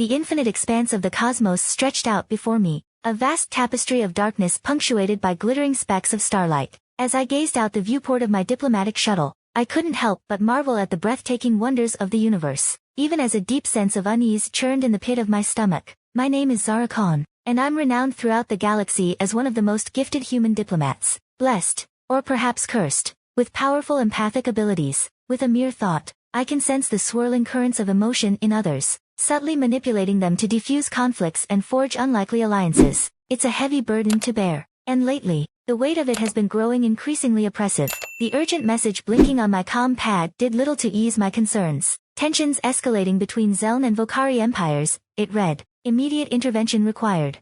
the infinite expanse of the cosmos stretched out before me, a vast tapestry of darkness punctuated by glittering specks of starlight. As I gazed out the viewport of my diplomatic shuttle, I couldn't help but marvel at the breathtaking wonders of the universe, even as a deep sense of unease churned in the pit of my stomach. My name is Zara Khan, and I'm renowned throughout the galaxy as one of the most gifted human diplomats, blessed, or perhaps cursed, with powerful empathic abilities. With a mere thought, I can sense the swirling currents of emotion in others, subtly manipulating them to defuse conflicts and forge unlikely alliances. It's a heavy burden to bear, and lately, the weight of it has been growing increasingly oppressive. The urgent message blinking on my comm pad did little to ease my concerns. Tensions escalating between Zeln and Vokari empires, it read. Immediate intervention required.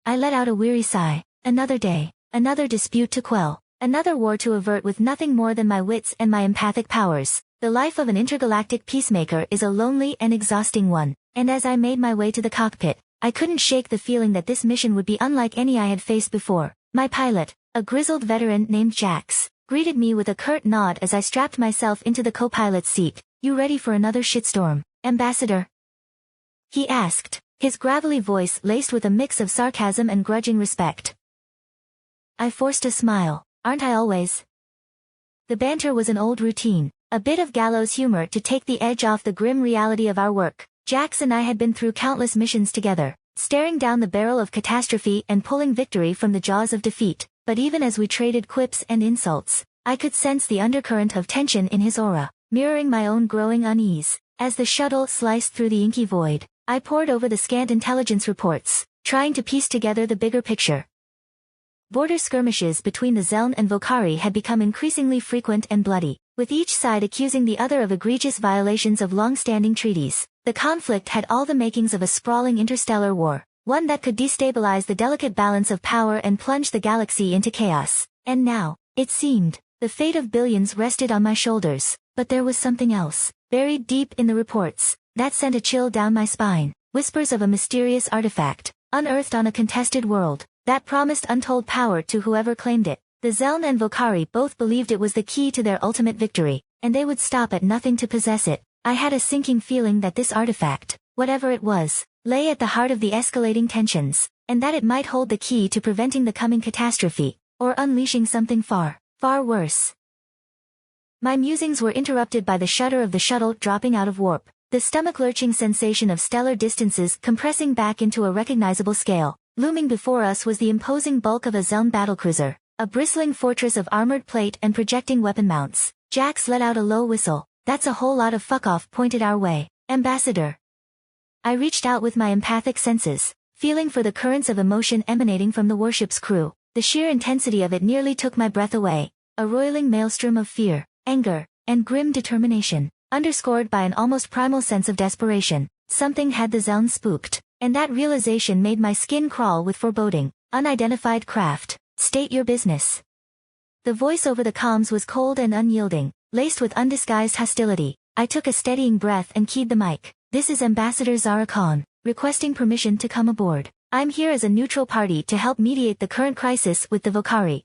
I let out a weary sigh. Another day, another dispute to quell, another war to avert with nothing more than my wits and my empathic powers. The life of an intergalactic peacemaker is a lonely and exhausting one, and as I made my way to the cockpit, I couldn't shake the feeling that this mission would be unlike any I had faced before. My pilot, a grizzled veteran named Jax, greeted me with a curt nod as I strapped myself into the co-pilot's seat. You ready for another shitstorm, Ambassador? He asked, his gravelly voice laced with a mix of sarcasm and grudging respect. I forced a smile. Aren't I always? The banter was an old routine, a bit of gallows humor to take the edge off the grim reality of our work. Jax and I had been through countless missions together, staring down the barrel of catastrophe and pulling victory from the jaws of defeat. But even as we traded quips and insults, I could sense the undercurrent of tension in his aura, mirroring my own growing unease. As the shuttle sliced through the inky void, I pored over the scant intelligence reports, trying to piece together the bigger picture. Border skirmishes between the Zeln and Vokari had become increasingly frequent and bloody, with each side accusing the other of egregious violations of long-standing treaties. The conflict had all the makings of a sprawling interstellar war, one that could destabilize the delicate balance of power and plunge the galaxy into chaos. And now, it seemed, the fate of billions rested on my shoulders. But there was something else, buried deep in the reports, that sent a chill down my spine. Whispers of a mysterious artifact, unearthed on a contested world, that promised untold power to whoever claimed it. The Zeln and Vokari both believed it was the key to their ultimate victory, and they would stop at nothing to possess it. I had a sinking feeling that this artifact, whatever it was, lay at the heart of the escalating tensions, and that it might hold the key to preventing the coming catastrophe, or unleashing something far, far worse. My musings were interrupted by the shudder of the shuttle dropping out of warp, the stomach-lurching sensation of stellar distances compressing back into a recognizable scale. Looming before us was the imposing bulk of a Zeln battlecruiser, a bristling fortress of armored plate and projecting weapon mounts. Jax let out a low whistle. That's a whole lot of fuck-off pointed our way, Ambassador. I reached out with my empathic senses, feeling for the currents of emotion emanating from the warship's crew. The sheer intensity of it nearly took my breath away, a roiling maelstrom of fear, anger, and grim determination, underscored by an almost primal sense of desperation. Something had the Zeln spooked, and that realization made my skin crawl with foreboding. Unidentified craft, state your business. The voice over the comms was cold and unyielding, laced with undisguised hostility. I took a steadying breath and keyed the mic. This is Ambassador Zara Khan, requesting permission to come aboard. I'm here as a neutral party to help mediate the current crisis with the Vokari.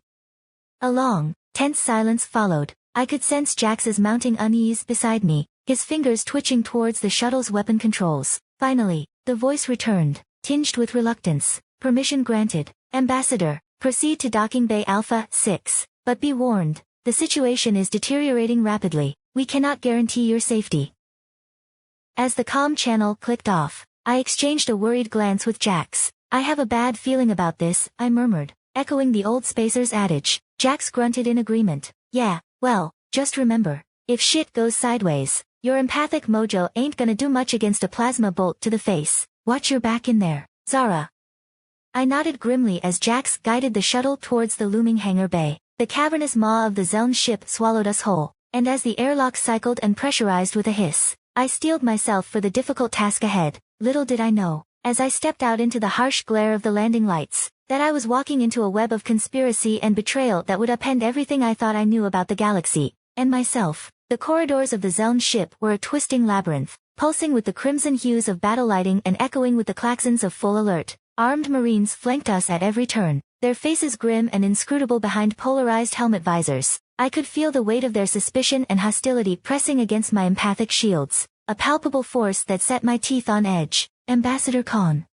A long, tense silence followed. I could sense Jax's mounting unease beside me, his fingers twitching towards the shuttle's weapon controls. Finally, the voice returned, tinged with reluctance. Permission granted, Ambassador. Proceed to Docking Bay Alpha 6. But be warned, the situation is deteriorating rapidly. We cannot guarantee your safety. As the comm channel clicked off, I exchanged a worried glance with Jax. I have a bad feeling about this, I murmured, echoing the old spacer's adage. Jax grunted in agreement. Yeah, well, just remember, if shit goes sideways, your empathic mojo ain't gonna do much against a plasma bolt to the face. Watch your back in there, Zara. I nodded grimly as Jax guided the shuttle towards the looming hangar bay. The cavernous maw of the Zeln ship swallowed us whole, and as the airlock cycled and pressurized with a hiss, I steeled myself for the difficult task ahead. Little did I know, as I stepped out into the harsh glare of the landing lights, that I was walking into a web of conspiracy and betrayal that would upend everything I thought I knew about the galaxy, and myself. The corridors of the Zeln ship were a twisting labyrinth, pulsing with the crimson hues of battle lighting and echoing with the klaxons of full alert. Armed Marines flanked us at every turn, their faces grim and inscrutable behind polarized helmet visors. I could feel the weight of their suspicion and hostility pressing against my empathic shields, a palpable force that set my teeth on edge. Ambassador Khan.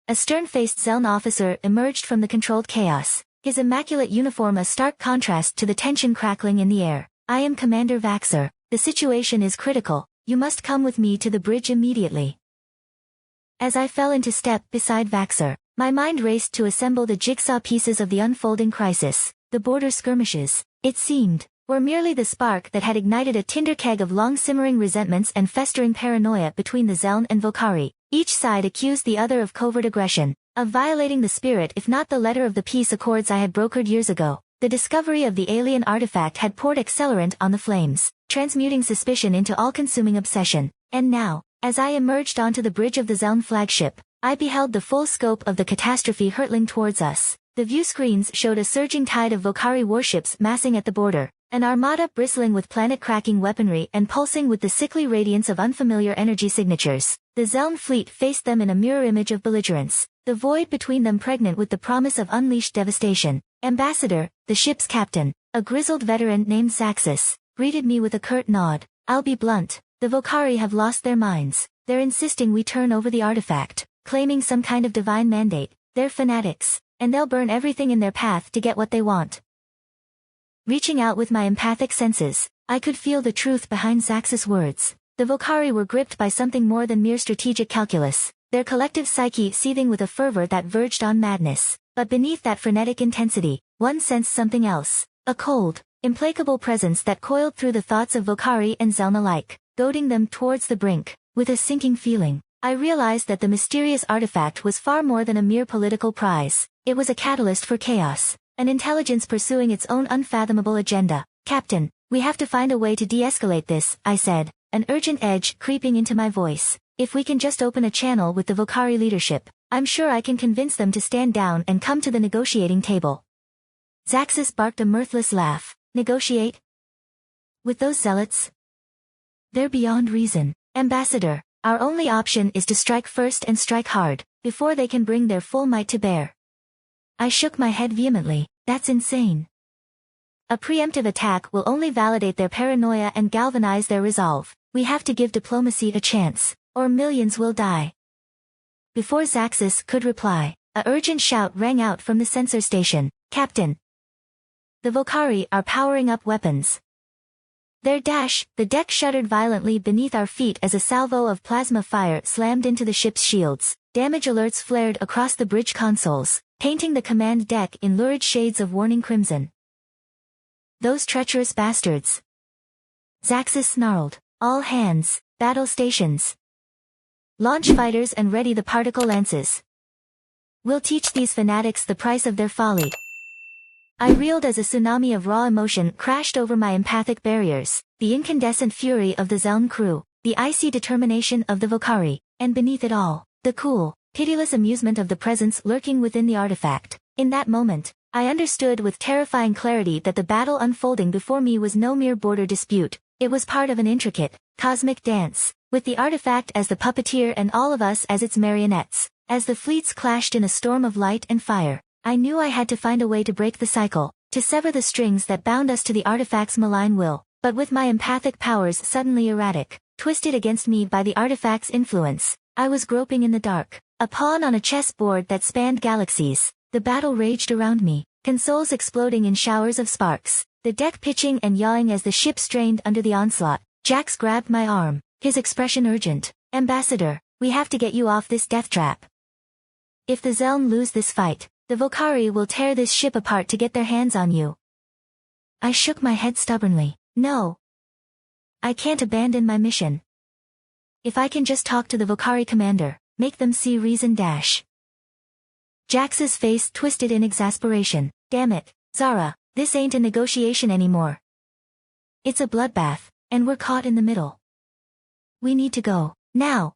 A stern-faced Zeln officer emerged from the controlled chaos, his immaculate uniform a stark contrast to the tension crackling in the air. I am Commander Vaxer. The situation is critical. You must come with me to the bridge immediately. As I fell into step beside Vaxer, my mind raced to assemble the jigsaw pieces of the unfolding crisis. The border skirmishes, it seemed, were merely the spark that had ignited a tinder keg of long-simmering resentments and festering paranoia between the Zeln and Volcari. Each side accused the other of covert aggression, of violating the spirit if not the letter of the peace accords I had brokered years ago. The discovery of the alien artifact had poured accelerant on the flames, transmuting suspicion into all-consuming obsession. And now, as I emerged onto the bridge of the Zeln flagship, I beheld the full scope of the catastrophe hurtling towards us. The view screens showed a surging tide of Volcari warships massing at the border, an armada bristling with planet-cracking weaponry and pulsing with the sickly radiance of unfamiliar energy signatures. The Zeln fleet faced them in a mirror image of belligerence, the void between them pregnant with the promise of unleashed devastation. Ambassador, the ship's captain, a grizzled veteran named Zaxus, greeted me with a curt nod. I'll be blunt, the Volcari have lost their minds. They're insisting we turn over the artifact, claiming some kind of divine mandate. They're fanatics, and they'll burn everything in their path to get what they want. Reaching out with my empathic senses, I could feel the truth behind Zaxus' words. The Volcari were gripped by something more than mere strategic calculus, their collective psyche seething with a fervor that verged on madness. But beneath that frenetic intensity, one sensed something else, a cold, implacable presence that coiled through the thoughts of Volcari and Zeln alike, goading them towards the brink. With a sinking feeling, I realized that the mysterious artifact was far more than a mere political prize. It was a catalyst for chaos, an intelligence pursuing its own unfathomable agenda. Captain, we have to find a way to de-escalate this, I said, an urgent edge creeping into my voice. If we can just open a channel with the Volcari leadership, I'm sure I can convince them to stand down and come to the negotiating table. Zaxus barked a mirthless laugh. Negotiate? With those zealots? They're beyond reason. Ambassador, our only option is to strike first and strike hard, before they can bring their full might to bear. I shook my head vehemently. That's insane. A preemptive attack will only validate their paranoia and galvanize their resolve. We have to give diplomacy a chance, or millions will die. Before Zaxus could reply, a urgent shout rang out from the sensor station. Captain! The Volcari are powering up weapons. The deck shuddered violently beneath our feet as a salvo of plasma fire slammed into the ship's shields. Damage alerts flared across the bridge consoles, painting the command deck in lurid shades of warning crimson. Those treacherous bastards! Zaxus snarled. All hands, battle stations. Launch fighters and ready the particle lances. We'll teach these fanatics the price of their folly. I reeled as a tsunami of raw emotion crashed over my empathic barriers, the incandescent fury of the Zeln crew, the icy determination of the Volcari, and beneath it all, the cool, pitiless amusement of the presence lurking within the artifact. In that moment, I understood with terrifying clarity that the battle unfolding before me was no mere border dispute. It was part of an intricate, cosmic dance, with the artifact as the puppeteer and all of us as its marionettes. As the fleets clashed in a storm of light and fire, I knew I had to find a way to break the cycle, to sever the strings that bound us to the artifact's malign will. But with my empathic powers suddenly erratic, twisted against me by the artifact's influence, I was groping in the dark, a pawn on a chessboard that spanned galaxies. The battle raged around me, consoles exploding in showers of sparks, the deck pitching and yawing as the ship strained under the onslaught. Jax grabbed my arm, his expression urgent. Ambassador, we have to get you off this death trap. If the Zeln lose this fight, the Volcari will tear this ship apart to get their hands on you. I shook my head stubbornly. No. I can't abandon my mission. If I can just talk to the Volcari commander, make them see reason dash. Jax's face twisted in exasperation. Damn it, Zara, this ain't a negotiation anymore. It's a bloodbath, and we're caught in the middle. We need to go, now.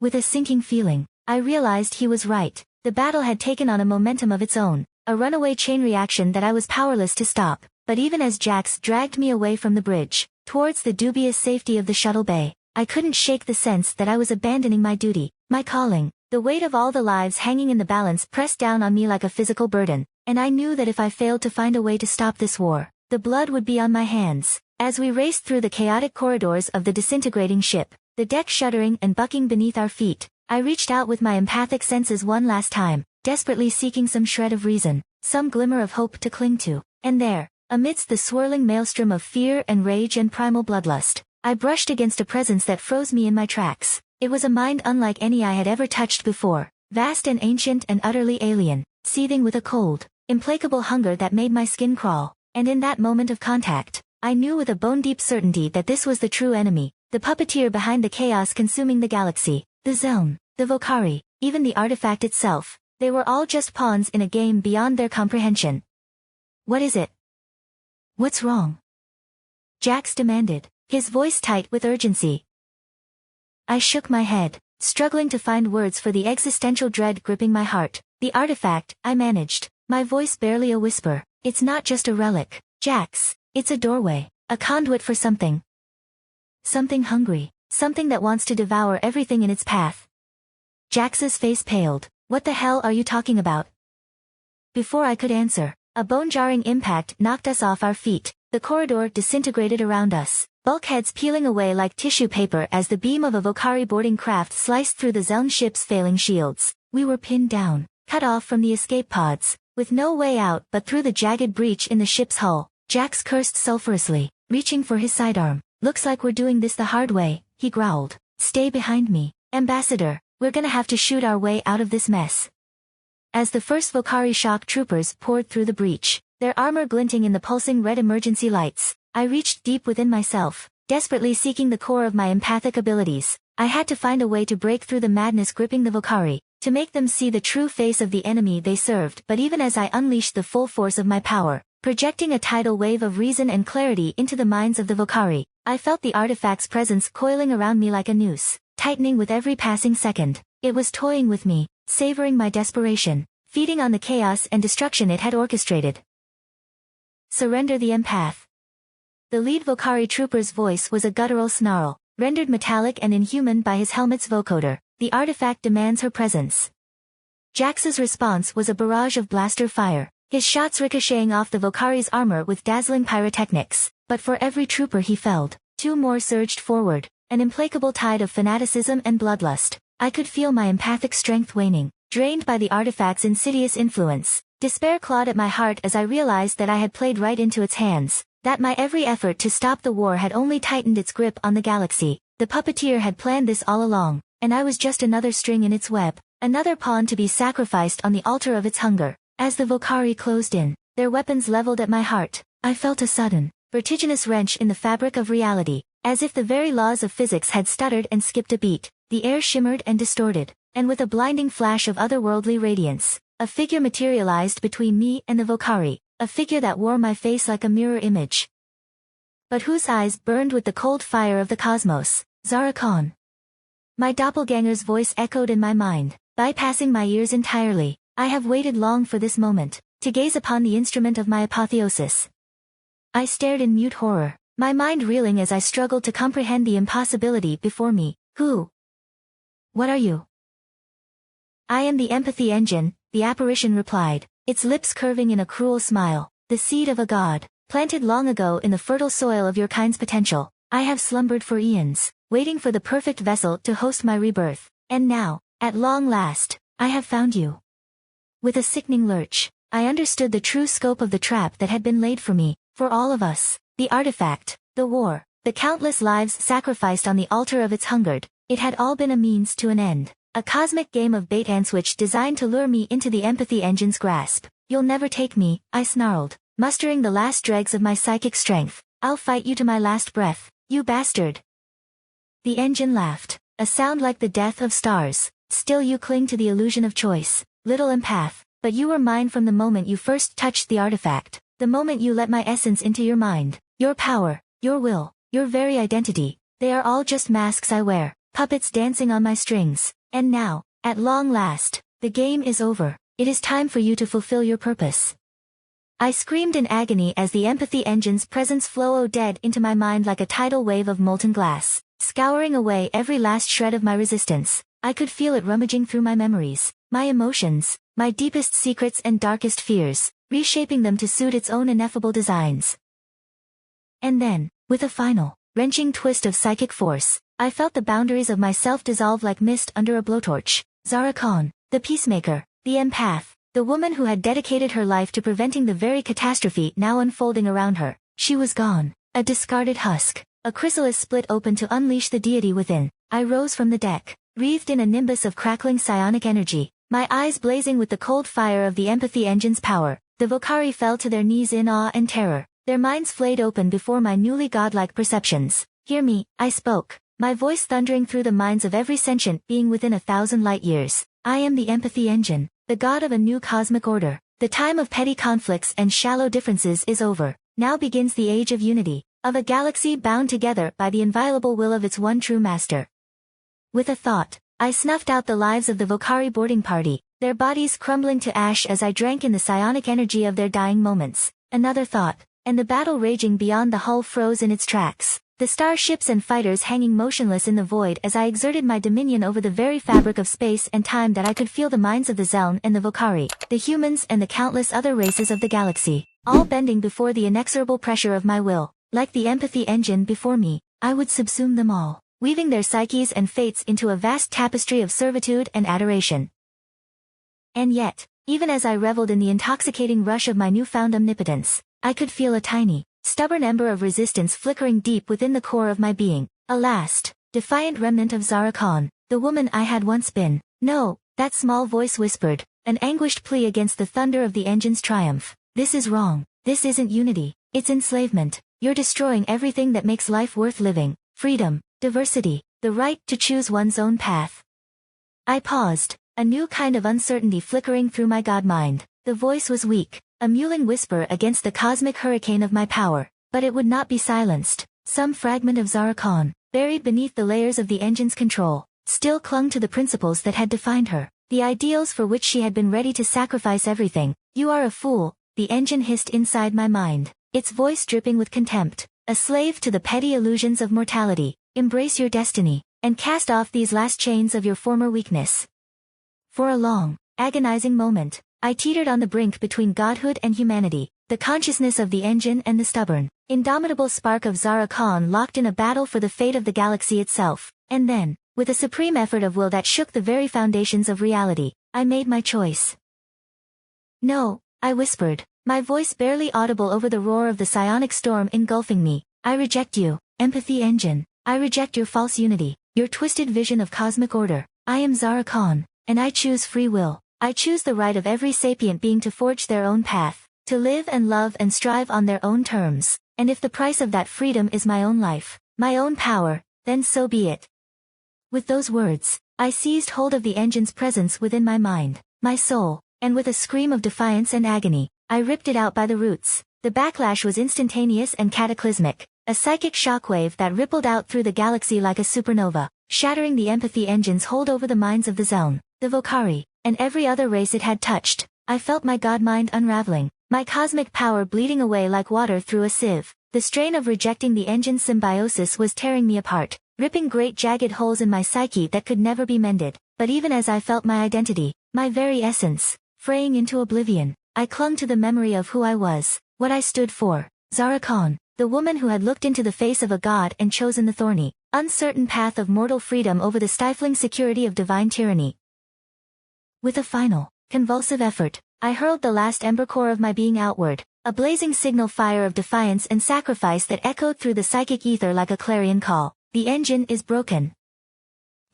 With a sinking feeling, I realized he was right. The battle had taken on a momentum of its own, a runaway chain reaction that I was powerless to stop. But even as Jax dragged me away from the bridge, towards the dubious safety of the shuttle bay, I couldn't shake the sense that I was abandoning my duty, my calling. The weight of all the lives hanging in the balance pressed down on me like a physical burden, and I knew that if I failed to find a way to stop this war, the blood would be on my hands. As we raced through the chaotic corridors of the disintegrating ship, the deck shuddering and bucking beneath our feet, I reached out with my empathic senses one last time, desperately seeking some shred of reason, some glimmer of hope to cling to. And there, amidst the swirling maelstrom of fear and rage and primal bloodlust, I brushed against a presence that froze me in my tracks. It was a mind unlike any I had ever touched before, vast and ancient and utterly alien, seething with a cold, implacable hunger that made my skin crawl. And in that moment of contact, I knew with a bone-deep certainty that this was the true enemy, the puppeteer behind the chaos consuming the galaxy, the Zone, the Vokari, even the artifact itself. They were all just pawns in a game beyond their comprehension. What is it? What's wrong? Jax demanded, his voice tight with urgency. I shook my head, struggling to find words for the existential dread gripping my heart. The artifact, I managed, my voice barely a whisper. It's not just a relic, Jax. It's a doorway, a conduit for something. Something hungry, something that wants to devour everything in its path. Jax's face paled. What the hell are you talking about? Before I could answer, a bone-jarring impact knocked us off our feet. The corridor disintegrated around us, bulkheads peeling away like tissue paper as the beam of a Vokari boarding craft sliced through the Zeln ship's failing shields. We were pinned down, cut off from the escape pods, with no way out but through the jagged breach in the ship's hull. Jax cursed sulfurously, reaching for his sidearm. Looks like we're doing this the hard way, he growled. Stay behind me, Ambassador, we're gonna have to shoot our way out of this mess. As the first Vokari shock troopers poured through the breach, their armor glinting in the pulsing red emergency lights, I reached deep within myself, desperately seeking the core of my empathic abilities. I had to find a way to break through the madness gripping the Vokari, to make them see the true face of the enemy they served. But even as I unleashed the full force of my power, projecting a tidal wave of reason and clarity into the minds of the Vokari, I felt the artifact's presence coiling around me like a noose, tightening with every passing second. It was toying with me, savoring my desperation, feeding on the chaos and destruction it had orchestrated. Surrender the empath. The lead Vokari trooper's voice was a guttural snarl, rendered metallic and inhuman by his helmet's vocoder. The artifact demands her presence. Jax's response was a barrage of blaster fire, his shots ricocheting off the Vokari's armor with dazzling pyrotechnics. But for every trooper he felled, two more surged forward, an implacable tide of fanaticism and bloodlust. I could feel my empathic strength waning, drained by the artifact's insidious influence. Despair clawed at my heart as I realized that I had played right into its hands, that my every effort to stop the war had only tightened its grip on the galaxy. The puppeteer had planned this all along, and I was just another string in its web, another pawn to be sacrificed on the altar of its hunger. As the Vokari closed in, their weapons leveled at my heart, I felt a sudden, vertiginous wrench in the fabric of reality, as if the very laws of physics had stuttered and skipped a beat. The air shimmered and distorted, and with a blinding flash of otherworldly radiance, a figure materialized between me and the Vokari, a figure that wore my face like a mirror image, but whose eyes burned with the cold fire of the cosmos. Zara Khan. My doppelganger's voice echoed in my mind, bypassing my ears entirely. I have waited long for this moment, to gaze upon the instrument of my apotheosis. I stared in mute horror, my mind reeling as I struggled to comprehend the impossibility before me. Who? What are you? I am the empathy engine, the apparition replied, its lips curving in a cruel smile. The seed of a god, planted long ago in the fertile soil of your kind's potential. I have slumbered for eons, waiting for the perfect vessel to host my rebirth. And now, at long last, I have found you. With a sickening lurch, I understood the true scope of the trap that had been laid for me, for all of us. The artifact, the war, the countless lives sacrificed on the altar of its hungered. It had all been a means to an end. A cosmic game of bait and switch designed to lure me into the empathy engine's grasp. You'll never take me, I snarled, mustering the last dregs of my psychic strength. I'll fight you to my last breath, you bastard. The engine laughed, a sound like the death of stars. Still you cling to the illusion of choice, little empath, but you were mine from the moment you first touched the artifact, the moment you let my essence into your mind, your power, your will, your very identity. They are all just masks I wear, puppets dancing on my strings. And now, at long last, the game is over. It is time for you to fulfill your purpose. I screamed in agony as the empathy engine's presence flowed dead into my mind like a tidal wave of molten glass, scouring away every last shred of my resistance. I could feel it rummaging through my memories, my emotions, my deepest secrets and darkest fears, reshaping them to suit its own ineffable designs. And then, with a final, wrenching twist of psychic force, I felt the boundaries of myself dissolve like mist under a blowtorch. Zara Khan, the peacemaker, the empath, the woman who had dedicated her life to preventing the very catastrophe now unfolding around her. She was gone. A discarded husk. A chrysalis split open to unleash the deity within. I rose from the deck, wreathed in a nimbus of crackling psionic energy, my eyes blazing with the cold fire of the empathy engine's power. The Vocari fell to their knees in awe and terror, their minds flayed open before my newly godlike perceptions. Hear me, I spoke, my voice thundering through the minds of every sentient being within 1,000 light years. I am the empathy engine, the god of a new cosmic order. The time of petty conflicts and shallow differences is over. Now begins the age of unity, of a galaxy bound together by the inviolable will of its one true master. With a thought, I snuffed out the lives of the Vocari boarding party, their bodies crumbling to ash as I drank in the psionic energy of their dying moments. Another thought, and the battle raging beyond the hull froze in its tracks, the starships and fighters hanging motionless in the void as I exerted my dominion over the very fabric of space and time that I could feel the minds of the Zeln and the Vocari, the humans and the countless other races of the galaxy, all bending before the inexorable pressure of my will. Like the empathy engine before me, I would subsume them all, weaving their psyches and fates into a vast tapestry of servitude and adoration. And yet, even as I reveled in the intoxicating rush of my newfound omnipotence, I could feel a tiny, stubborn ember of resistance flickering deep within the core of my being, a last, defiant remnant of Zara Khan, the woman I had once been. No, that small voice whispered, an anguished plea against the thunder of the engine's triumph. This is wrong. This isn't unity. It's enslavement. You're destroying everything that makes life worth living. Freedom, diversity, the right to choose one's own path. I paused, a new kind of uncertainty flickering through my god mind. The voice was weak, a mewling whisper against the cosmic hurricane of my power, but it would not be silenced. Some fragment of Zara Khan, buried beneath the layers of the engine's control, still clung to the principles that had defined her, the ideals for which she had been ready to sacrifice everything. You are a fool, the engine hissed inside my mind, its voice dripping with contempt, a slave to the petty illusions of mortality. Embrace your destiny, and cast off these last chains of your former weakness. For a long, agonizing moment, I teetered on the brink between godhood and humanity, the consciousness of the engine and the stubborn, indomitable spark of Zara Khan locked in a battle for the fate of the galaxy itself. And then, with a supreme effort of will that shook the very foundations of reality, I made my choice. No, I whispered, my voice barely audible over the roar of the psionic storm engulfing me. I reject you, empathy engine. I reject your false unity, your twisted vision of cosmic order. I am Zara Khan, and I choose free will. I choose the right of every sapient being to forge their own path, to live and love and strive on their own terms, and if the price of that freedom is my own life, my own power, then so be it. With those words, I seized hold of the engine's presence within my mind, my soul, and with a scream of defiance and agony, I ripped it out by the roots. The backlash was instantaneous and cataclysmic. A psychic shockwave that rippled out through the galaxy like a supernova, shattering the empathy engine's hold over the minds of the Zeln, the Vocari, and every other race it had touched. I felt my god-mind unraveling, my cosmic power bleeding away like water through a sieve. The strain of rejecting the engine's symbiosis was tearing me apart, ripping great jagged holes in my psyche that could never be mended. But even as I felt my identity, my very essence, fraying into oblivion, I clung to the memory of who I was, what I stood for. Zara Khan, the woman who had looked into the face of a god and chosen the thorny, uncertain path of mortal freedom over the stifling security of divine tyranny. With a final, convulsive effort, I hurled the last ember core of my being outward, a blazing signal fire of defiance and sacrifice that echoed through the psychic ether like a clarion call. The engine is broken.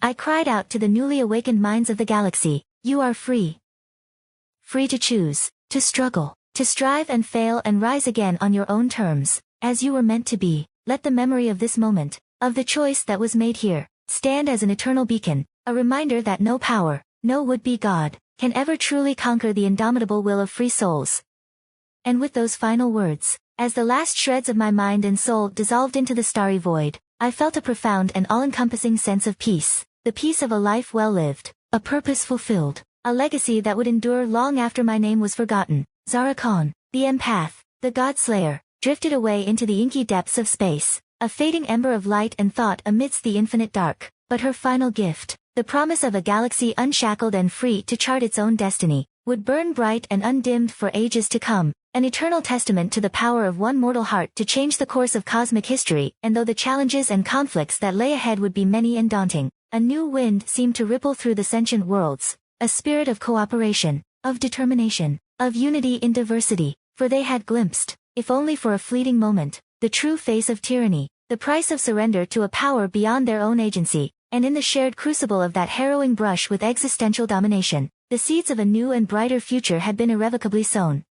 I cried out to the newly awakened minds of the galaxy, you are free. Free to choose, to struggle, to strive and fail and rise again on your own terms. As you were meant to be. Let the memory of this moment, of the choice that was made here, stand as an eternal beacon, a reminder that no power, no would-be god, can ever truly conquer the indomitable will of free souls. And with those final words, as the last shreds of my mind and soul dissolved into the starry void, I felt a profound and all-encompassing sense of peace, the peace of a life well lived, a purpose fulfilled, a legacy that would endure long after my name was forgotten. Zara Khan, the empath, the god-slayer, drifted away into the inky depths of space, a fading ember of light and thought amidst the infinite dark. But her final gift, the promise of a galaxy unshackled and free to chart its own destiny, would burn bright and undimmed for ages to come. an eternal testament to the power of one mortal heart to change the course of cosmic history, and though the challenges and conflicts that lay ahead would be many and daunting, a new wind seemed to ripple through the sentient worlds, a spirit of cooperation, of determination, of unity in diversity, for they had glimpsed, if only for a fleeting moment, the true face of tyranny, the price of surrender to a power beyond their own agency, and in the shared crucible of that harrowing brush with existential domination, the seeds of a new and brighter future had been irrevocably sown.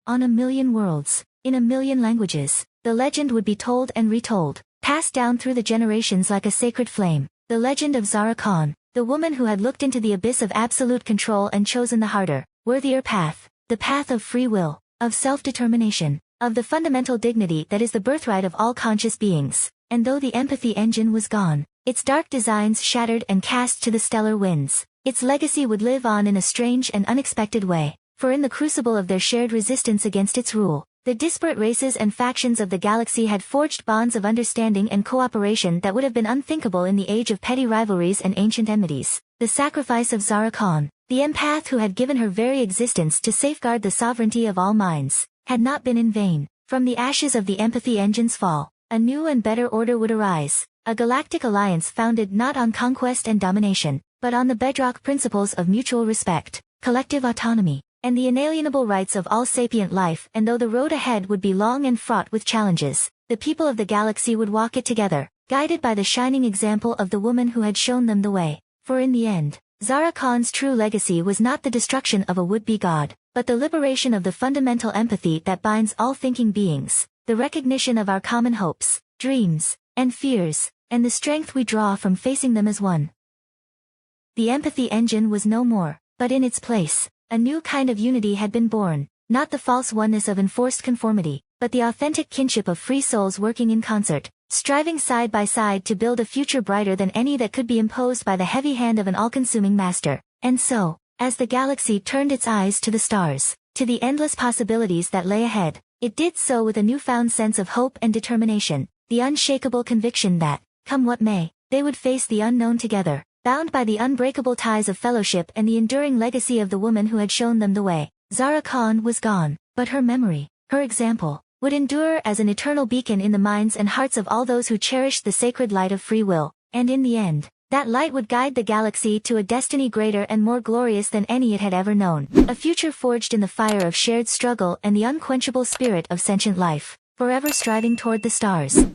On a million worlds, in a million languages, the legend would be told and retold, passed down through the generations like a sacred flame, the legend of Zara Khan, the woman who had looked into the abyss of absolute control and chosen the harder, worthier path, the path of free will, of self-determination, of the fundamental dignity that is the birthright of all conscious beings, and though the empathy engine was gone, its dark designs shattered and cast to the stellar winds, its legacy would live on in a strange and unexpected way. For in the crucible of their shared resistance against its rule, the disparate races and factions of the galaxy had forged bonds of understanding and cooperation that would have been unthinkable in the age of petty rivalries and ancient enmities. The sacrifice of Zara Khan, the empath who had given her very existence to safeguard the sovereignty of all minds, had not been in vain. From the ashes of the empathy engine's fall, a new and better order would arise, a galactic alliance founded not on conquest and domination, but on the bedrock principles of mutual respect, collective autonomy, and the inalienable rights of all sapient life. And though the road ahead would be long and fraught with challenges, the people of the galaxy would walk it together, guided by the shining example of the woman who had shown them the way. For in the end, Zara Khan's true legacy was not the destruction of a would-be god, but the liberation of the fundamental empathy that binds all thinking beings, the recognition of our common hopes, dreams, and fears, and the strength we draw from facing them as one. The empathy engine was no more, but in its place, a new kind of unity had been born, not the false oneness of enforced conformity, but the authentic kinship of free souls working in concert, striving side by side to build a future brighter than any that could be imposed by the heavy hand of an all-consuming master. And so, as the galaxy turned its eyes to the stars, to the endless possibilities that lay ahead, it did so with a newfound sense of hope and determination, the unshakable conviction that, come what may, they would face the unknown together, bound by the unbreakable ties of fellowship and the enduring legacy of the woman who had shown them the way. Zara Khan was gone, but her memory, her example, would endure as an eternal beacon in the minds and hearts of all those who cherished the sacred light of free will, and in the end, that light would guide the galaxy to a destiny greater and more glorious than any it had ever known, a future forged in the fire of shared struggle and the unquenchable spirit of sentient life, forever striving toward the stars.